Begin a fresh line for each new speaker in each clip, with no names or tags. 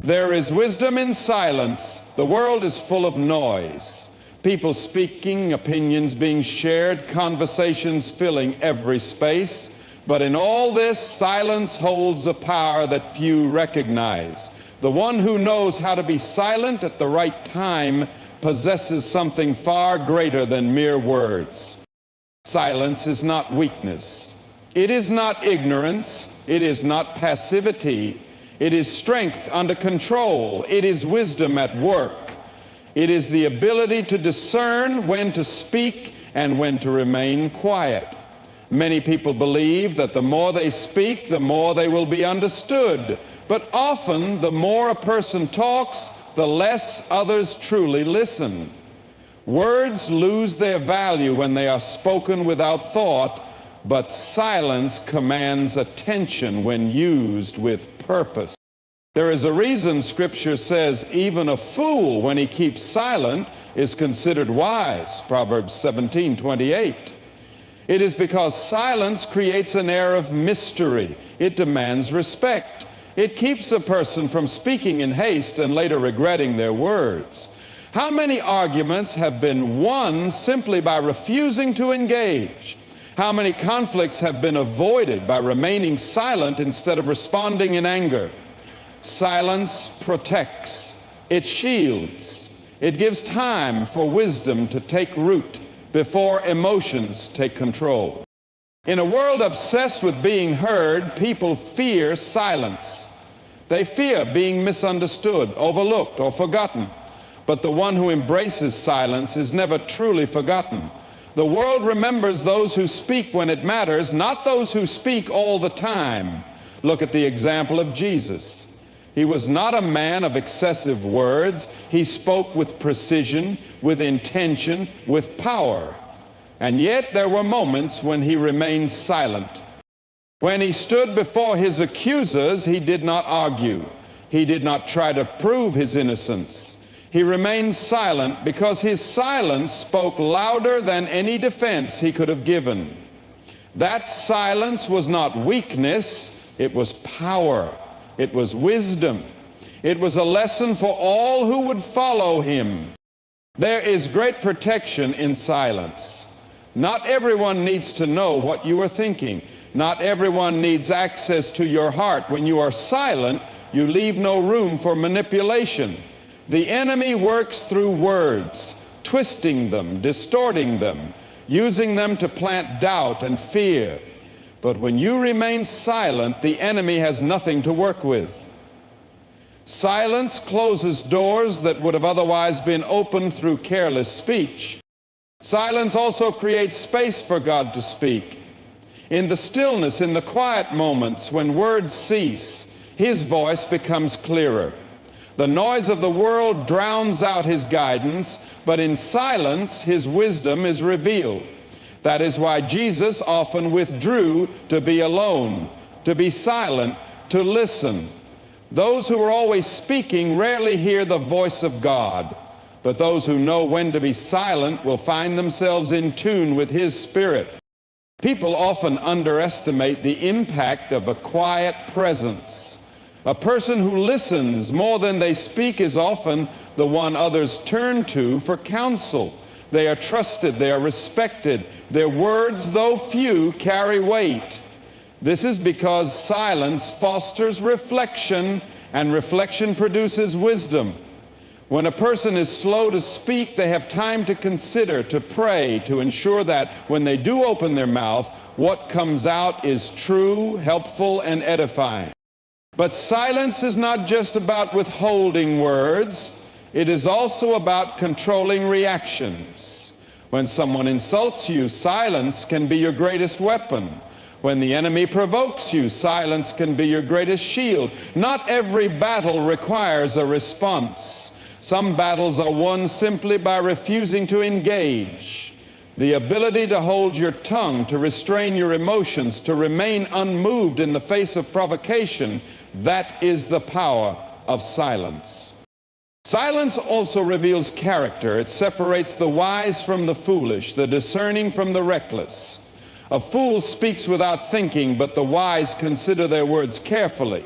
There is wisdom in silence. The world is full of noise. People speaking, opinions being shared, conversations filling every space. But in all this, silence holds a power that few recognize. The one who knows how to be silent at the right time possesses something far greater than mere words. Silence is not weakness. It is not ignorance. It is not passivity. It is strength under control. It is wisdom at work. It is the ability to discern when to speak and when to remain quiet. Many people believe that the more they speak, the more they will be understood. But often, the more a person talks, the less others truly listen. Words lose their value when they are spoken without thought, but silence commands attention when used with purpose. There is a reason Scripture says even a fool, when he keeps silent, is considered wise, Proverbs 17:28. It is because silence creates an air of mystery. It demands respect. It keeps a person from speaking in haste and later regretting their words. How many arguments have been won simply by refusing to engage? How many conflicts have been avoided by remaining silent instead of responding in anger? Silence protects. It shields. It gives time for wisdom to take root before emotions take control. In a world obsessed with being heard, people fear silence. They fear being misunderstood, overlooked, or forgotten. But the one who embraces silence is never truly forgotten. The world remembers those who speak when it matters, not those who speak all the time. Look at the example of Jesus. He was not a man of excessive words. He spoke with precision, with intention, with power. And yet there were moments when he remained silent. When he stood before his accusers, he did not argue. He did not try to prove his innocence. He remained silent because his silence spoke louder than any defense he could have given. That silence was not weakness, it was power. It was wisdom. It was a lesson for all who would follow him. There is great protection in silence. Not everyone needs to know what you are thinking. Not everyone needs access to your heart. When you are silent, you leave no room for manipulation. The enemy works through words, twisting them, distorting them, using them to plant doubt and fear. But when you remain silent, the enemy has nothing to work with. Silence closes doors that would have otherwise been opened through careless speech. Silence also creates space for God to speak. In the stillness, in the quiet moments when words cease, his voice becomes clearer. The noise of the world drowns out his guidance, but in silence, his wisdom is revealed. That is why Jesus often withdrew to be alone, to be silent, to listen. Those who are always speaking rarely hear the voice of God, but those who know when to be silent will find themselves in tune with his Spirit. People often underestimate the impact of a quiet presence. A person who listens more than they speak is often the one others turn to for counsel. They are trusted, they are respected. Their words, though few, carry weight. This is because silence fosters reflection, and reflection produces wisdom. When a person is slow to speak, they have time to consider, to pray, to ensure that when they do open their mouth, what comes out is true, helpful, and edifying. But silence is not just about withholding words. It is also about controlling reactions. When someone insults you, silence can be your greatest weapon. When the enemy provokes you, silence can be your greatest shield. Not every battle requires a response. Some battles are won simply by refusing to engage. The ability to hold your tongue, to restrain your emotions, to remain unmoved in the face of provocation, that is the power of silence. Silence also reveals character. It separates the wise from the foolish, the discerning from the reckless. A fool speaks without thinking, but the wise consider their words carefully.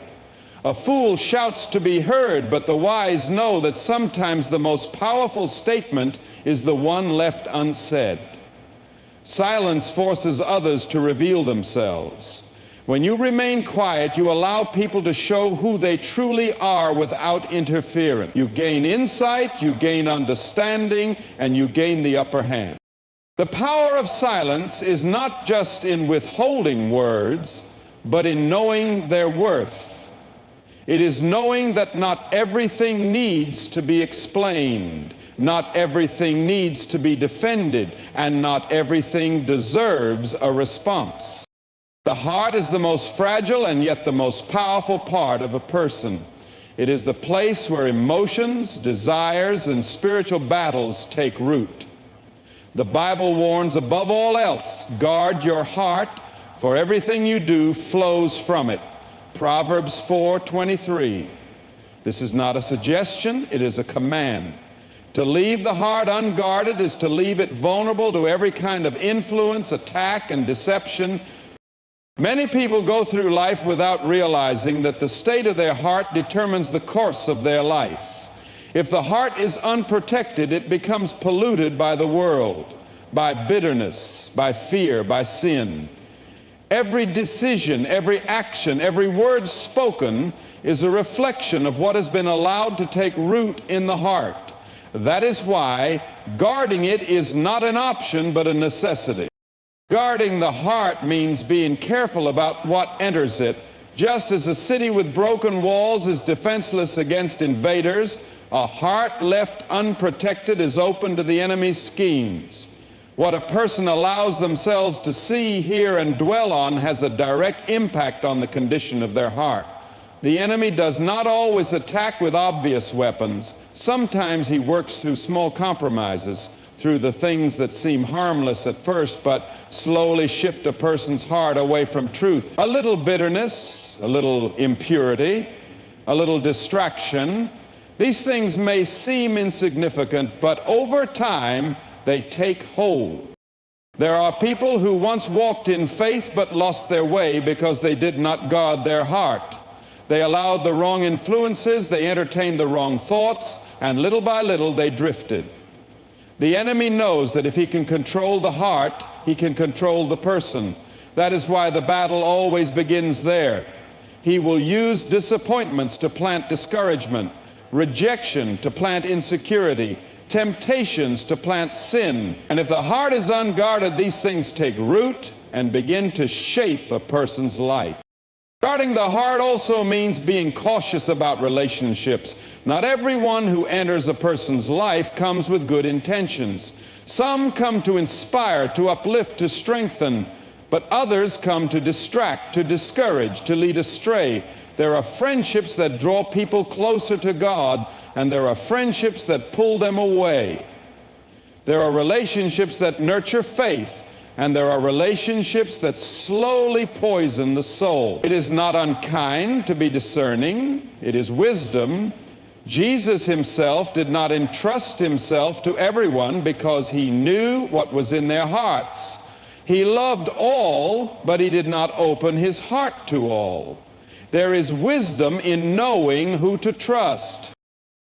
A fool shouts to be heard, but the wise know that sometimes the most powerful statement is the one left unsaid. Silence forces others to reveal themselves. When you remain quiet, you allow people to show who they truly are without interference. You gain insight, you gain understanding, and you gain the upper hand. The power of silence is not just in withholding words, but in knowing their worth. It is knowing that not everything needs to be explained, not everything needs to be defended, and not everything deserves a response. The heart is the most fragile and yet the most powerful part of a person. It is the place where emotions, desires, and spiritual battles take root. The Bible warns, above all else, guard your heart, for everything you do flows from it. Proverbs 4:23. This is not a suggestion, it is a command. To leave the heart unguarded is to leave it vulnerable to every kind of influence, attack, and deception. Many people go through life without realizing that the state of their heart determines the course of their life. If the heart is unprotected, it becomes polluted by the world, by bitterness, by fear, by sin. Every decision, every action, every word spoken is a reflection of what has been allowed to take root in the heart. That is why guarding it is not an option, but a necessity. Guarding the heart means being careful about what enters it. Just as a city with broken walls is defenseless against invaders, a heart left unprotected is open to the enemy's schemes. What a person allows themselves to see, hear, and dwell on has a direct impact on the condition of their heart. The enemy does not always attack with obvious weapons. Sometimes he works through small compromises, through the things that seem harmless at first, but slowly shift a person's heart away from truth. A little bitterness, a little impurity, a little distraction. These things may seem insignificant, but over time, they take hold. There are people who once walked in faith but lost their way because they did not guard their heart. They allowed the wrong influences, they entertained the wrong thoughts, and little by little they drifted. The enemy knows that if he can control the heart, he can control the person. That is why the battle always begins there. He will use disappointments to plant discouragement, rejection to plant insecurity, temptations to plant sin. And if the heart is unguarded, these things take root and begin to shape a person's life. Guarding the heart also means being cautious about relationships. Not everyone who enters a person's life comes with good intentions. Some come to inspire, to uplift, to strengthen, but others come to distract, to discourage, to lead astray. There are friendships that draw people closer to God, and there are friendships that pull them away. There are relationships that nurture faith, and there are relationships that slowly poison the soul. It is not unkind to be discerning. It is wisdom. Jesus himself did not entrust himself to everyone because he knew what was in their hearts. He loved all, but he did not open his heart to all. There is wisdom in knowing who to trust.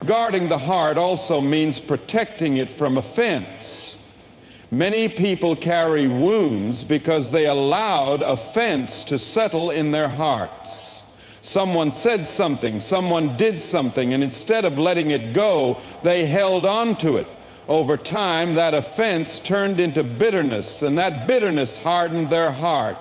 Guarding the heart also means protecting it from offense. Many people carry wounds because they allowed offense to settle in their hearts. Someone said something, someone did something, and instead of letting it go, they held on to it. Over time, that offense turned into bitterness, and that bitterness hardened their heart.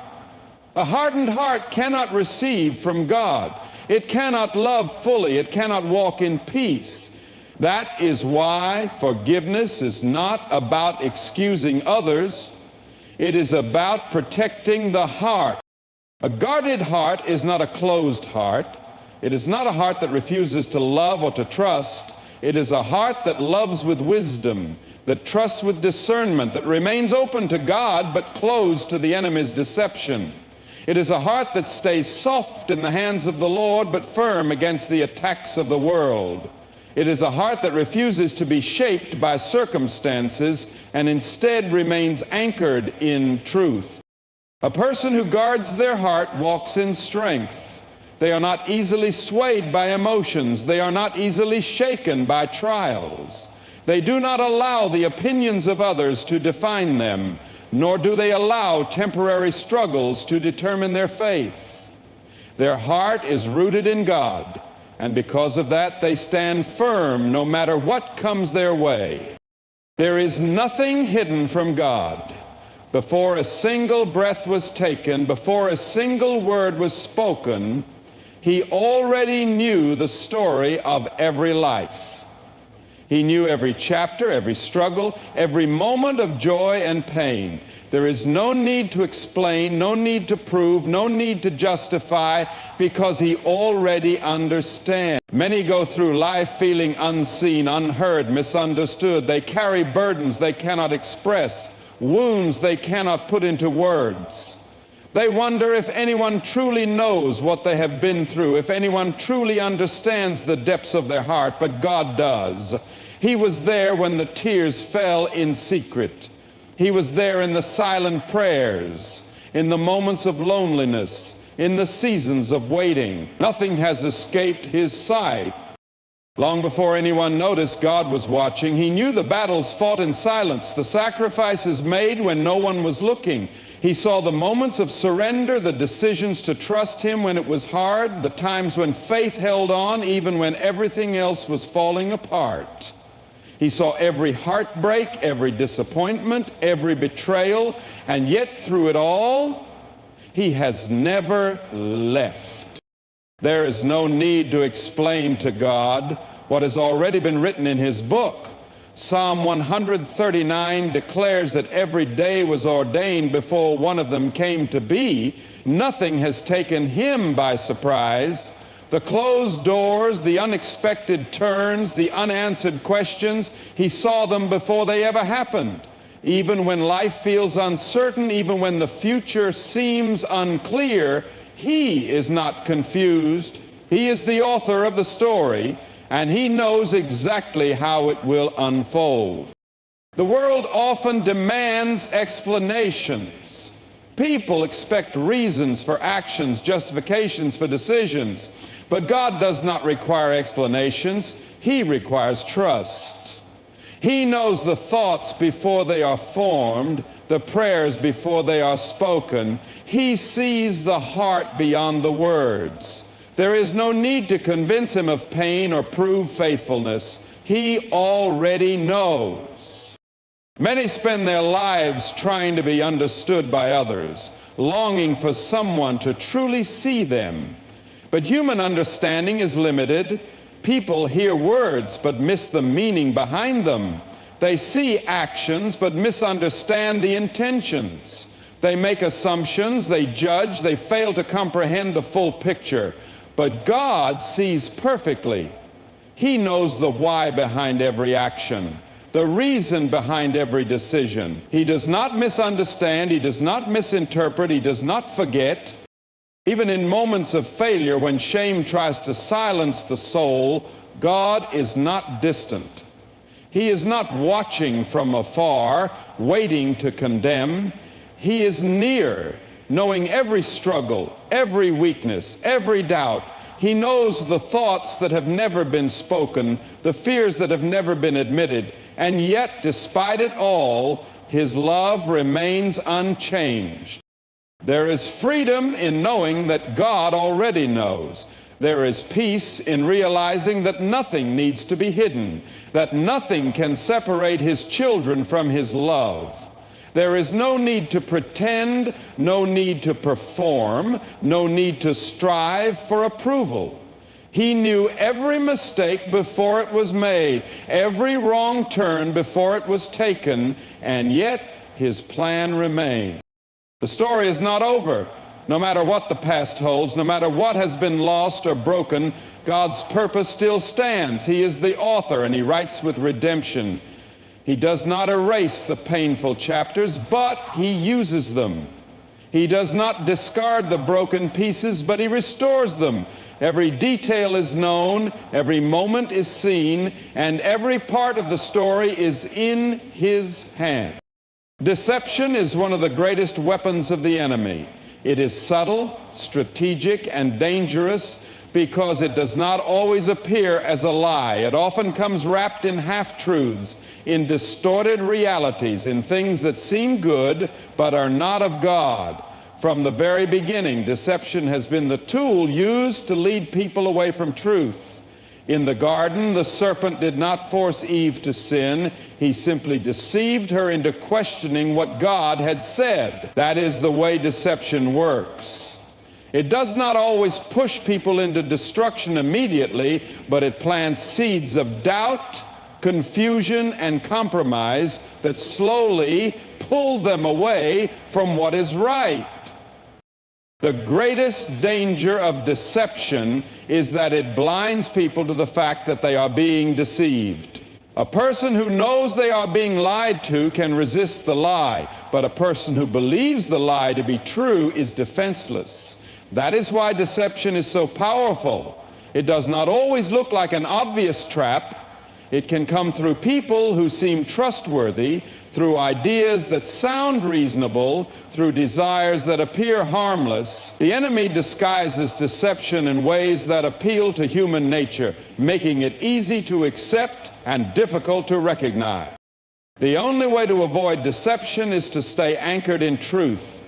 A hardened heart cannot receive from God. It cannot love fully. It cannot walk in peace. That is why forgiveness is not about excusing others. It is about protecting the heart. A guarded heart is not a closed heart. It is not a heart that refuses to love or to trust. It is a heart that loves with wisdom, that trusts with discernment, that remains open to God but closed to the enemy's deception. It is a heart that stays soft in the hands of the Lord but firm against the attacks of the world. It is a heart that refuses to be shaped by circumstances and instead remains anchored in truth. A person who guards their heart walks in strength. They are not easily swayed by emotions. They are not easily shaken by trials. They do not allow the opinions of others to define them, nor do they allow temporary struggles to determine their faith. Their heart is rooted in God, and because of that, they stand firm no matter what comes their way. There is nothing hidden from God. Before a single breath was taken, before a single word was spoken, He already knew the story of every life. He knew every chapter, every struggle, every moment of joy and pain. There is no need to explain, no need to prove, no need to justify, because He already understands. Many go through life feeling unseen, unheard, misunderstood. They carry burdens they cannot express, wounds they cannot put into words. They wonder if anyone truly knows what they have been through, if anyone truly understands the depths of their heart, but God does. He was there when the tears fell in secret. He was there in the silent prayers, in the moments of loneliness, in the seasons of waiting. Nothing has escaped His sight. Long before anyone noticed, God was watching. He knew the battles fought in silence, the sacrifices made when no one was looking. He saw the moments of surrender, the decisions to trust Him when it was hard, the times when faith held on even when everything else was falling apart. He saw every heartbreak, every disappointment, every betrayal, and yet through it all, He has never left. There is no need to explain to God what has already been written in His book. Psalm 139 declares that every day was ordained before one of them came to be. Nothing has taken Him by surprise. The closed doors, the unexpected turns, the unanswered questions, He saw them before they ever happened. Even when life feels uncertain, even when the future seems unclear, He is not confused. He is the author of the story, and He knows exactly how it will unfold. The world often demands explanations. People expect reasons for actions, justifications for decisions. But God does not require explanations. He requires trust. He knows the thoughts before they are formed, the prayers before they are spoken. He sees the heart beyond the words. There is no need to convince Him of pain or prove faithfulness. He already knows. Many spend their lives trying to be understood by others, longing for someone to truly see them. But human understanding is limited. People hear words but miss the meaning behind them. They see actions but misunderstand the intentions. They make assumptions, they judge, they fail to comprehend the full picture. But God sees perfectly. He knows the why behind every action, the reason behind every decision. He does not misunderstand, He does not misinterpret, He does not forget. Even in moments of failure, when shame tries to silence the soul, God is not distant. He is not watching from afar, waiting to condemn. He is near, knowing every struggle, every weakness, every doubt. He knows the thoughts that have never been spoken, the fears that have never been admitted, and yet, despite it all, His love remains unchanged. There is freedom in knowing that God already knows. There is peace in realizing that nothing needs to be hidden, that nothing can separate His children from His love. There is no need to pretend, no need to perform, no need to strive for approval. He knew every mistake before it was made, every wrong turn before it was taken, and yet His plan remained. The story is not over. No matter what the past holds, no matter what has been lost or broken, God's purpose still stands. He is the author, and He writes with redemption. He does not erase the painful chapters, but He uses them. He does not discard the broken pieces, but He restores them. Every detail is known, every moment is seen, and every part of the story is in His hand. Deception is one of the greatest weapons of the enemy. It is subtle, strategic, and dangerous because it does not always appear as a lie. It often comes wrapped in half-truths, in distorted realities, in things that seem good but are not of God. From the very beginning, deception has been the tool used to lead people away from truth. In the garden, the serpent did not force Eve to sin. He simply deceived her into questioning what God had said. That is the way deception works. It does not always push people into destruction immediately, but it plants seeds of doubt, confusion, and compromise that slowly pull them away from what is right. The greatest danger of deception is that it blinds people to the fact that they are being deceived. A person who knows they are being lied to can resist the lie, but a person who believes the lie to be true is defenseless. That is why deception is so powerful. It does not always look like an obvious trap. It can come through people who seem trustworthy, through ideas that sound reasonable, through desires that appear harmless. The enemy disguises deception in ways that appeal to human nature, making it easy to accept and difficult to recognize. The only way to avoid deception is to stay anchored in truth.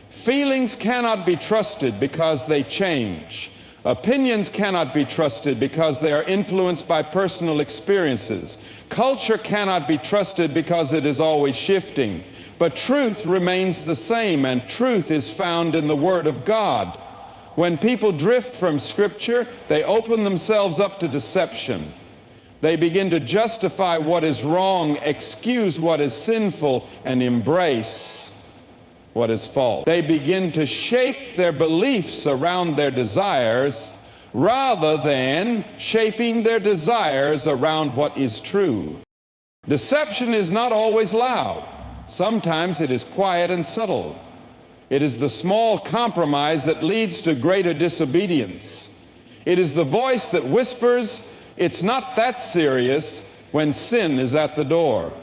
Feelings cannot be trusted because they change. Opinions cannot be trusted because they are influenced by personal experiences. Culture cannot be trusted because it is always shifting. But truth remains the same, and truth is found in the Word of God. When people drift from Scripture, they open themselves up to deception. They begin to justify what is wrong, excuse what is sinful, and embrace what is false. They begin to shape their beliefs around their desires rather than shaping their desires around what is true. Deception is not always loud. Sometimes it is quiet and subtle. It is the small compromise that leads to greater disobedience. It is the voice that whispers, "It's not that serious," when sin is at the door.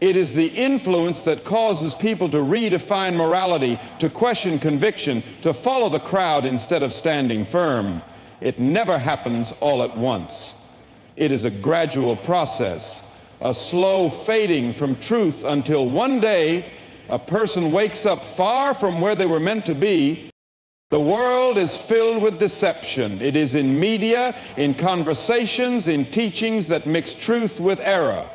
It is the influence that causes people to redefine morality, to question conviction, to follow the crowd instead of standing firm. It never happens all at once. It is a gradual process, a slow fading from truth until one day a person wakes up far from where they were meant to be. The world is filled with deception. It is in media, in conversations, in teachings that mix truth with error.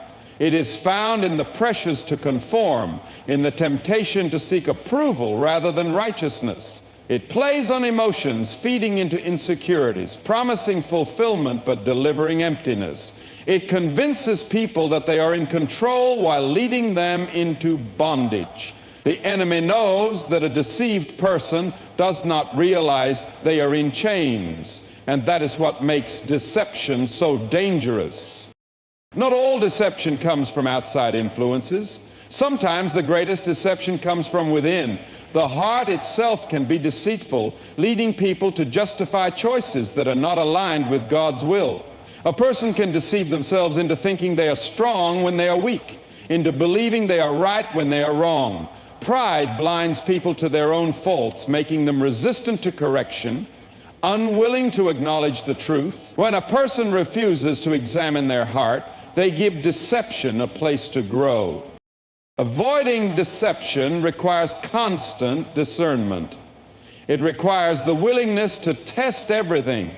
It is found in the pressures to conform, in the temptation to seek approval rather than righteousness. It plays on emotions, feeding into insecurities, promising fulfillment but delivering emptiness. It convinces people that they are in control while leading them into bondage. The enemy knows that a deceived person does not realize they are in chains, and that is what makes deception so dangerous. Not all deception comes from outside influences. Sometimes the greatest deception comes from within. The heart itself can be deceitful, leading people to justify choices that are not aligned with God's will. A person can deceive themselves into thinking they are strong when they are weak, into believing they are right when they are wrong. Pride blinds people to their own faults, making them resistant to correction, unwilling to acknowledge the truth. When a person refuses to examine their heart, they give deception a place to grow. Avoiding deception requires constant discernment. It requires the willingness to test everything,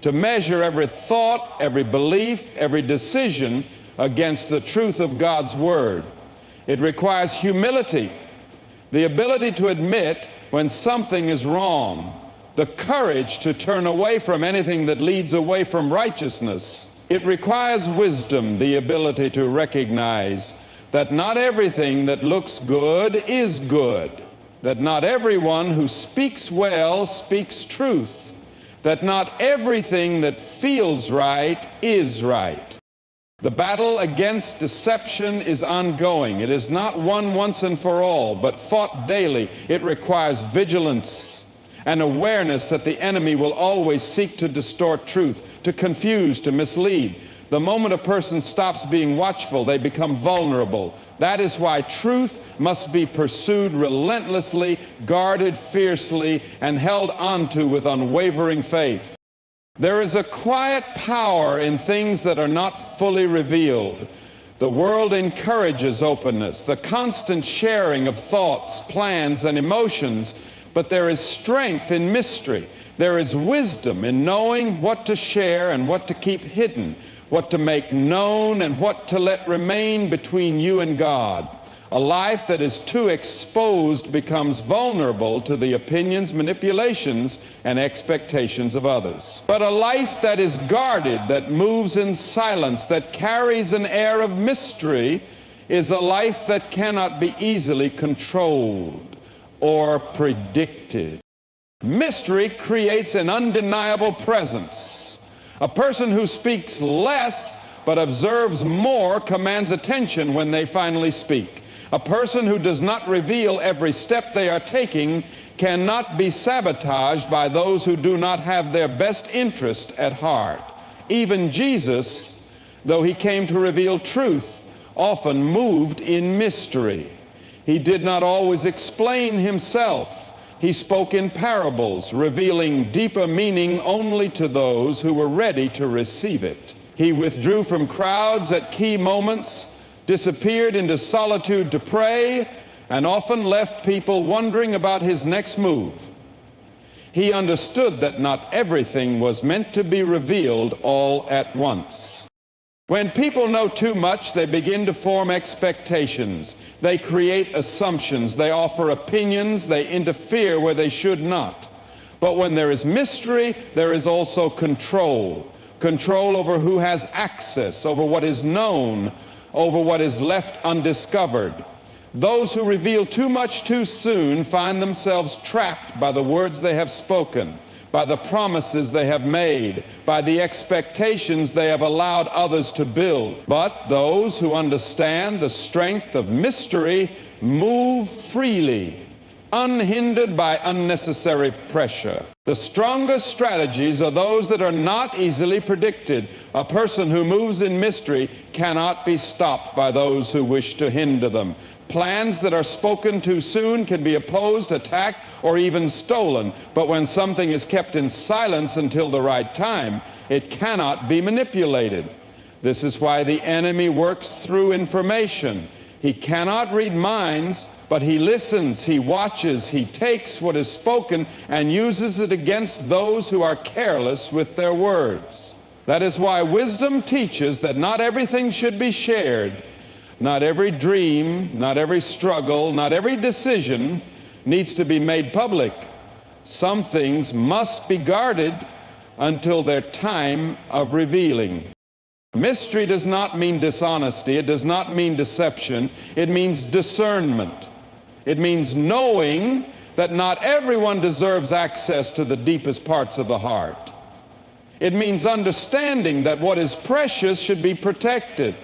to measure every thought, every belief, every decision against the truth of God's Word. It requires humility, the ability to admit when something is wrong, the courage to turn away from anything that leads away from righteousness. It requires wisdom, the ability to recognize that not everything that looks good is good, that not everyone who speaks well speaks truth, that not everything that feels right is right. The battle against deception is ongoing. It is not won once and for all, but fought daily. It requires vigilance an awareness that the enemy will always seek to distort truth, to confuse, to mislead. The moment a person stops being watchful, they become vulnerable. That is why truth must be pursued relentlessly, guarded fiercely, and held onto with unwavering faith. There is a quiet power in things that are not fully revealed. The world encourages openness, the constant sharing of thoughts, plans, and emotions, but there is strength in mystery. There is wisdom in knowing what to share and what to keep hidden, what to make known and what to let remain between you and God. A life that is too exposed becomes vulnerable to the opinions, manipulations, and expectations of others. But a life that is guarded, that moves in silence, that carries an air of mystery, is a life that cannot be easily controlled or predicted. Mystery creates an undeniable presence. A person who speaks less but observes more commands attention when they finally speak. A person who does not reveal every step they are taking cannot be sabotaged by those who do not have their best interest at heart. Even Jesus, though he came to reveal truth, often moved in mystery. He did not always explain himself. He spoke in parables, revealing deeper meaning only to those who were ready to receive it. He withdrew from crowds at key moments, disappeared into solitude to pray, and often left people wondering about his next move. He understood that not everything was meant to be revealed all at once. When people know too much, they begin to form expectations. They create assumptions. They offer opinions. They interfere where they should not. But when there is mystery, there is also control. Control over who has access, over what is known, over what is left undiscovered. Those who reveal too much too soon find themselves trapped by the words they have spoken, by the promises they have made, by the expectations they have allowed others to build. But those who understand the strength of mystery move freely, unhindered by unnecessary pressure. The strongest strategies are those that are not easily predicted. A person who moves in mystery cannot be stopped by those who wish to hinder them. Plans that are spoken too soon can be opposed, attacked, or even stolen. But when something is kept in silence until the right time, it cannot be manipulated. This is why the enemy works through information. He cannot read minds, but he listens, he watches, he takes what is spoken and uses it against those who are careless with their words. That is why wisdom teaches that not everything should be shared. Not every dream, not every struggle, not every decision needs to be made public. Some things must be guarded until their time of revealing. Mystery does not mean dishonesty. It does not mean deception. It means discernment. It means knowing that not everyone deserves access to the deepest parts of the heart. It means understanding that what is precious should be protected.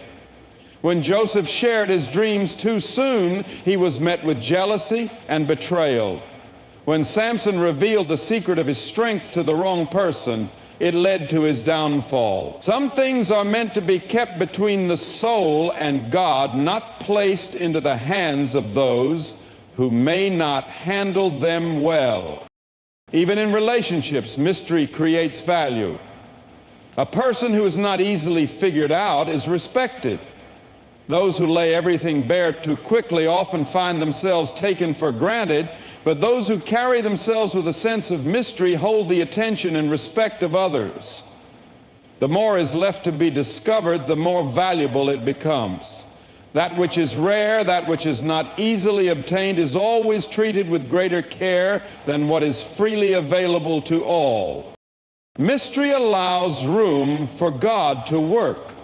When Joseph shared his dreams too soon, he was met with jealousy and betrayal. When Samson revealed the secret of his strength to the wrong person, it led to his downfall. Some things are meant to be kept between the soul and God, not placed into the hands of those who may not handle them well. Even in relationships, mystery creates value. A person who is not easily figured out is respected. Those who lay everything bare too quickly often find themselves taken for granted, but those who carry themselves with a sense of mystery hold the attention and respect of others. The more is left to be discovered, the more valuable it becomes. That which is rare, that which is not easily obtained, is always treated with greater care than what is freely available to all. Mystery allows room for God to work.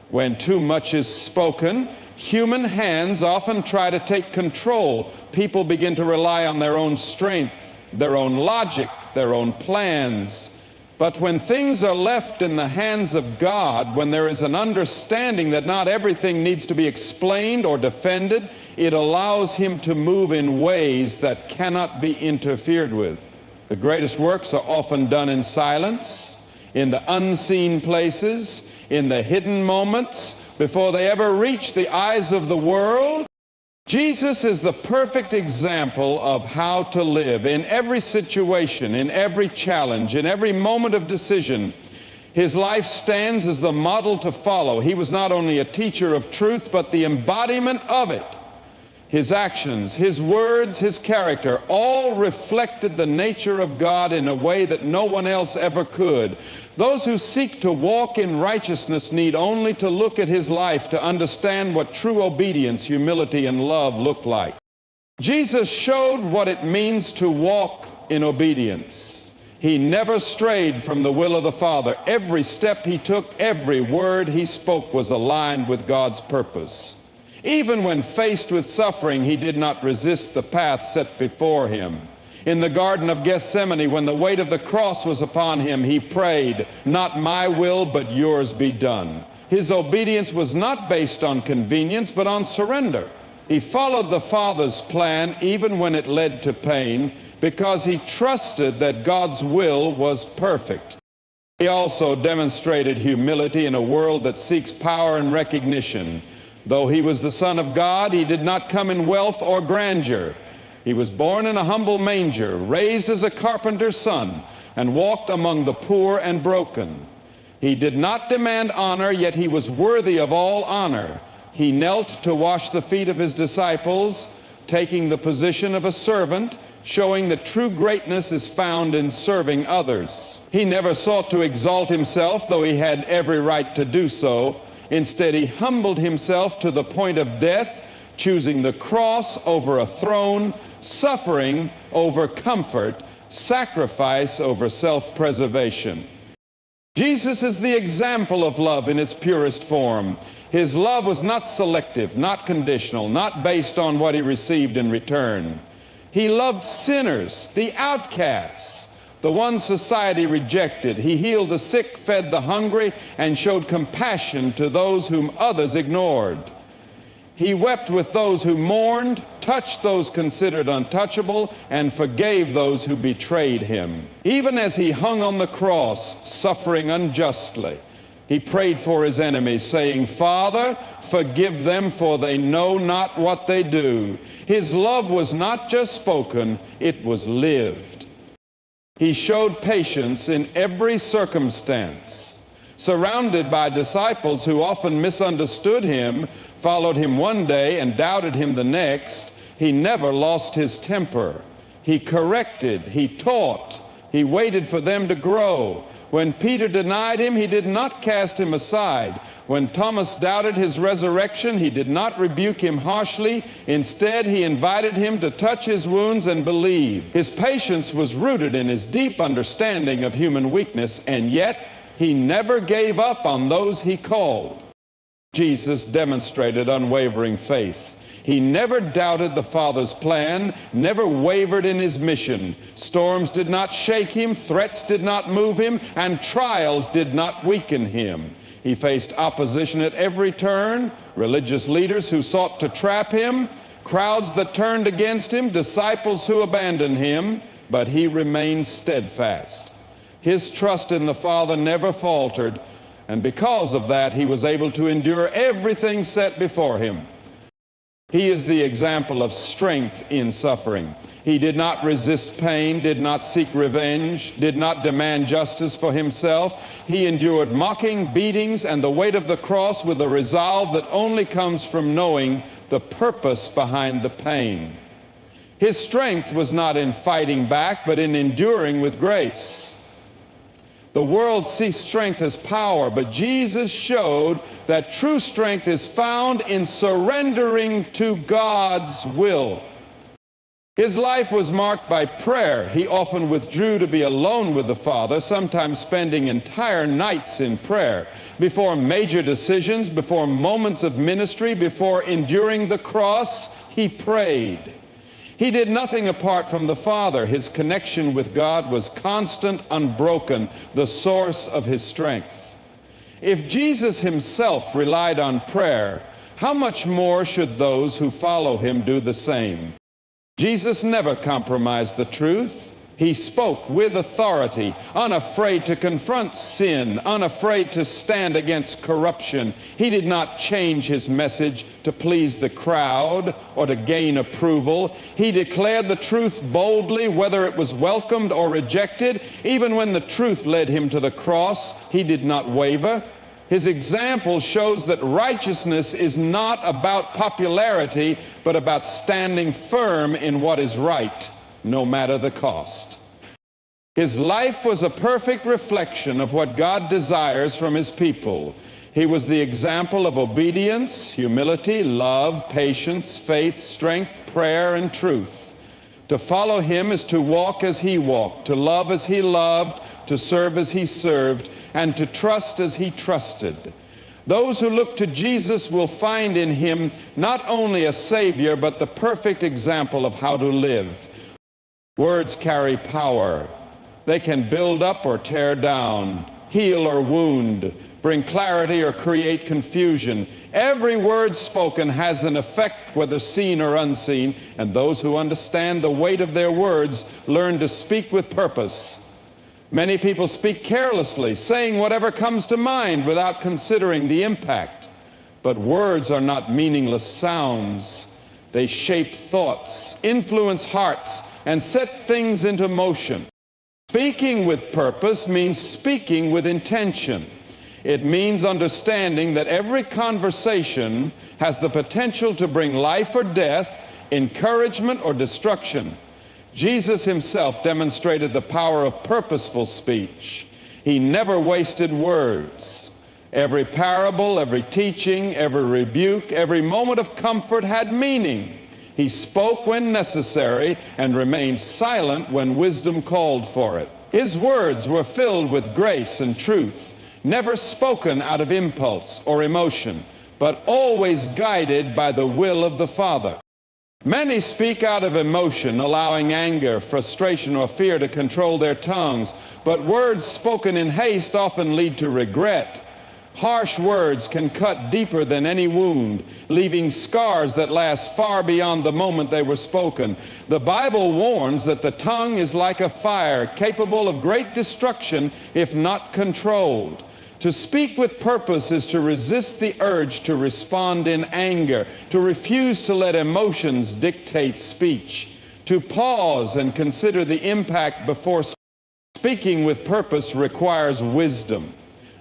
When too much is spoken, human hands often try to take control. People begin to rely on their own strength, their own logic, their own plans. But when things are left in the hands of God, when there is an understanding that not everything needs to be explained or defended, it allows him to move in ways that cannot be interfered with. The greatest works are often done in silence, in the unseen places, in the hidden moments, before they ever reach the eyes of the world. Jesus is the perfect example of how to live in every situation, in every challenge, in every moment of decision. His life stands as the model to follow. He was not only a teacher of truth, but the embodiment of it. His actions, his words, his character all reflected the nature of God in a way that no one else ever could. Those who seek to walk in righteousness need only to look at his life to understand what true obedience, humility, and love look like. Jesus showed what it means to walk in obedience. He never strayed from the will of the Father. Every step he took, every word he spoke was aligned with God's purpose. Even when faced with suffering, he did not resist the path set before him. In the Garden of Gethsemane, when the weight of the cross was upon him, he prayed, "Not my will, but yours be done." His obedience was not based on convenience, but on surrender. He followed the Father's plan even when it led to pain, because he trusted that God's will was perfect. He also demonstrated humility in a world that seeks power and recognition. Though he was the Son of God, he did not come in wealth or grandeur. He was born in a humble manger, raised as a carpenter's son, and walked among the poor and broken. He did not demand honor, yet he was worthy of all honor. He knelt to wash the feet of his disciples, taking the position of a servant, showing that true greatness is found in serving others. He never sought to exalt himself, though he had every right to do so. Instead, he humbled himself to the point of death, choosing the cross over a throne, suffering over comfort, sacrifice over self-preservation. Jesus is the example of love in its purest form. His love was not selective, not conditional, not based on what he received in return. He loved sinners, the outcasts, the ones society rejected. He healed the sick, fed the hungry, and showed compassion to those whom others ignored. He wept with those who mourned, touched those considered untouchable, and forgave those who betrayed him. Even as he hung on the cross, suffering unjustly, he prayed for his enemies, saying, "Father, forgive them, for they know not what they do." His love was not just spoken, it was lived. He showed patience in every circumstance. Surrounded by disciples who often misunderstood him, followed him one day and doubted him the next, he never lost his temper. He corrected, he taught, he waited for them to grow. When Peter denied him, he did not cast him aside. When Thomas doubted his resurrection, he did not rebuke him harshly. Instead, he invited him to touch his wounds and believe. His patience was rooted in his deep understanding of human weakness, and yet he never gave up on those he called. Jesus demonstrated unwavering faith. He never doubted the Father's plan, never wavered in his mission. Storms did not shake him, threats did not move him, and trials did not weaken him. He faced opposition at every turn, religious leaders who sought to trap him, crowds that turned against him, disciples who abandoned him, but he remained steadfast. His trust in the Father never faltered, and because of that, he was able to endure everything set before him. He is the example of strength in suffering. He did not resist pain, did not seek revenge, did not demand justice for himself. He endured mocking, beatings, and the weight of the cross with a resolve that only comes from knowing the purpose behind the pain. His strength was not in fighting back, but in enduring with grace. The world sees strength as power, but Jesus showed that true strength is found in surrendering to God's will. His life was marked by prayer. He often withdrew to be alone with the Father, sometimes spending entire nights in prayer. Before major decisions, before moments of ministry, before enduring the cross, he prayed. He did nothing apart from the Father. His connection with God was constant, unbroken, the source of his strength. If Jesus himself relied on prayer, how much more should those who follow him do the same? Jesus never compromised the truth. He spoke with authority, unafraid to confront sin, unafraid to stand against corruption. He did not change his message to please the crowd or to gain approval. He declared the truth boldly, whether it was welcomed or rejected. Even when the truth led him to the cross, he did not waver. His example shows that righteousness is not about popularity, but about standing firm in what is right, no matter the cost. His life was a perfect reflection of what God desires from his people. He was the example of obedience, humility, love, patience, faith, strength, prayer, and truth. To follow him is to walk as he walked, to love as he loved, to serve as he served, and to trust as he trusted. Those who look to Jesus will find in him not only a Savior, but the perfect example of how to live. Words carry power. They can build up or tear down, heal or wound, bring clarity or create confusion. Every word spoken has an effect, whether seen or unseen, and those who understand the weight of their words learn to speak with purpose. Many people speak carelessly, saying whatever comes to mind without considering the impact. But words are not meaningless sounds. They shape thoughts, influence hearts, and set things into motion. Speaking with purpose means speaking with intention. It means understanding that every conversation has the potential to bring life or death, encouragement or destruction. Jesus himself demonstrated the power of purposeful speech. He never wasted words. Every parable, every teaching, every rebuke, every moment of comfort had meaning. He spoke when necessary and remained silent when wisdom called for it. His words were filled with grace and truth, never spoken out of impulse or emotion, but always guided by the will of the Father. Many speak out of emotion, allowing anger, frustration, or fear to control their tongues, but words spoken in haste often lead to regret. Harsh words can cut deeper than any wound, leaving scars that last far beyond the moment they were spoken. The Bible warns that the tongue is like a fire, capable of great destruction if not controlled. To speak with purpose is to resist the urge to respond in anger, to refuse to let emotions dictate speech, to pause and consider the impact before speaking. Speaking with purpose requires wisdom.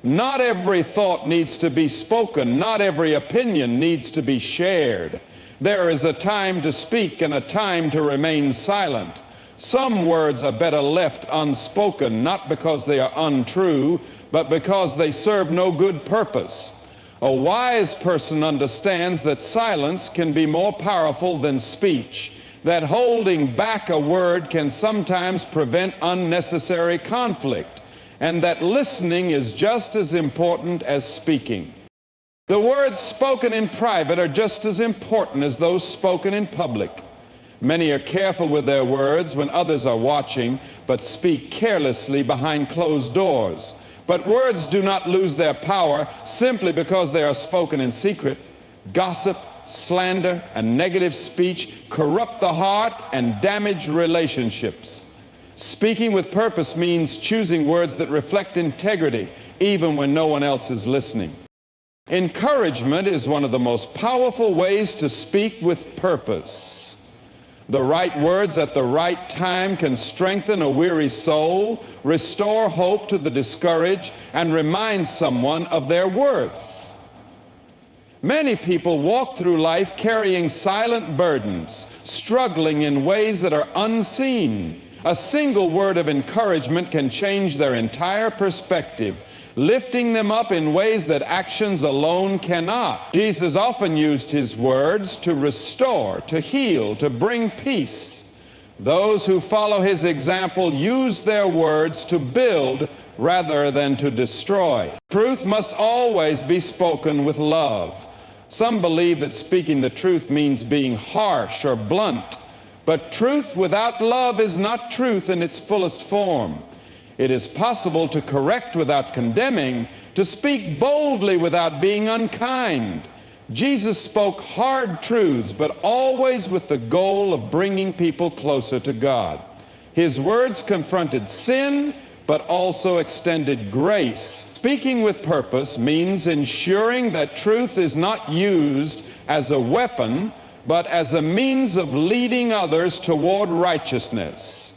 Not every thought needs to be spoken. Not every opinion needs to be shared. There is a time to speak and a time to remain silent. Some words are better left unspoken, not because they are untrue, but because they serve no good purpose. A wise person understands that silence can be more powerful than speech, that holding back a word can sometimes prevent unnecessary conflict, and that listening is just as important as speaking. The words spoken in private are just as important as those spoken in public. Many are careful with their words when others are watching, but speak carelessly behind closed doors. But words do not lose their power simply because they are spoken in secret. Gossip, slander, and negative speech corrupt the heart and damage relationships. Speaking with purpose means choosing words that reflect integrity, even when no one else is listening. Encouragement is one of the most powerful ways to speak with purpose. The right words at the right time can strengthen a weary soul, restore hope to the discouraged, and remind someone of their worth. Many people walk through life carrying silent burdens, struggling in ways that are unseen. A single word of encouragement can change their entire perspective, lifting them up in ways that actions alone cannot. Jesus often used his words to restore, to heal, to bring peace. Those who follow his example use their words to build rather than to destroy. Truth must always be spoken with love. Some believe that speaking the truth means being harsh or blunt. But truth without love is not truth in its fullest form. It is possible to correct without condemning, to speak boldly without being unkind. Jesus spoke hard truths, but always with the goal of bringing people closer to God. His words confronted sin, but also extended grace. Speaking with purpose means ensuring that truth is not used as a weapon, but as a means of leading others toward righteousness.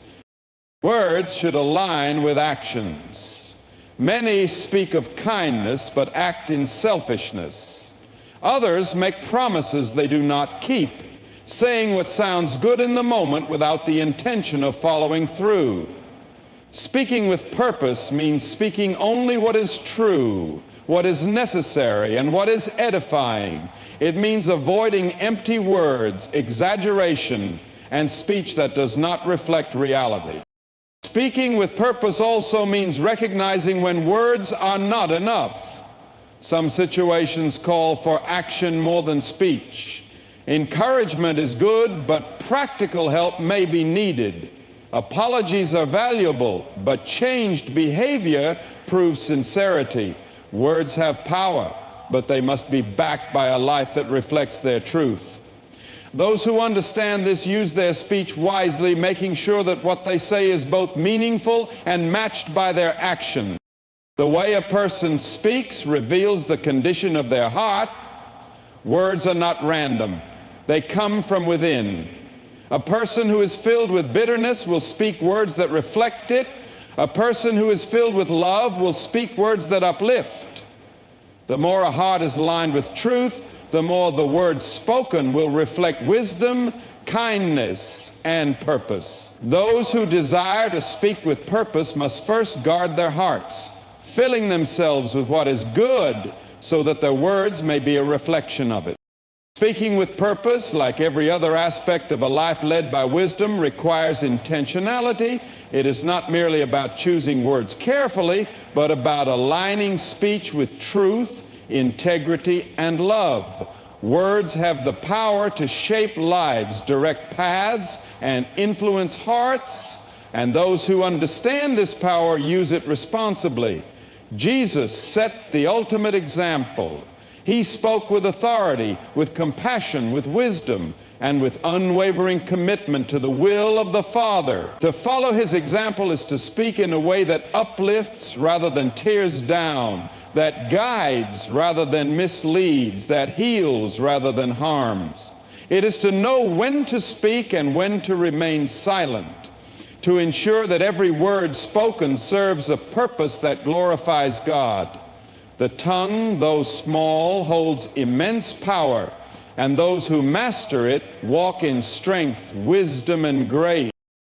Words should align with actions. Many speak of kindness, but act in selfishness. Others make promises they do not keep, saying what sounds good in the moment without the intention of following through. Speaking with purpose means speaking only what is true, what is necessary, and what is edifying. It means avoiding empty words, exaggeration, and speech that does not reflect reality. Speaking with purpose also means recognizing when words are not enough. Some situations call for action more than speech. Encouragement is good, but practical help may be needed. Apologies are valuable, but changed behavior proves sincerity. Words have power, but they must be backed by a life that reflects their truth. Those who understand this use their speech wisely, making sure that what they say is both meaningful and matched by their action. The way a person speaks reveals the condition of their heart. Words are not random. They come from within. A person who is filled with bitterness will speak words that reflect it. A person who is filled with love will speak words that uplift. The more a heart is aligned with truth, the more the words spoken will reflect wisdom, kindness, and purpose. Those who desire to speak with purpose must first guard their hearts, filling themselves with what is good so that their words may be a reflection of it. Speaking with purpose, like every other aspect of a life led by wisdom, requires intentionality. It is not merely about choosing words carefully, but about aligning speech with truth, integrity, and love. Words have the power to shape lives, direct paths, and influence hearts, and those who understand this power use it responsibly. Jesus set the ultimate example. He spoke with authority, with compassion, with wisdom, and with unwavering commitment to the will of the Father. To follow his example is to speak in a way that uplifts rather than tears down, that guides rather than misleads, that heals rather than harms. It is to know when to speak and when to remain silent, to ensure that every word spoken serves a purpose that glorifies God. The tongue, though small, holds immense power, and those who master it walk in strength, wisdom, and grace.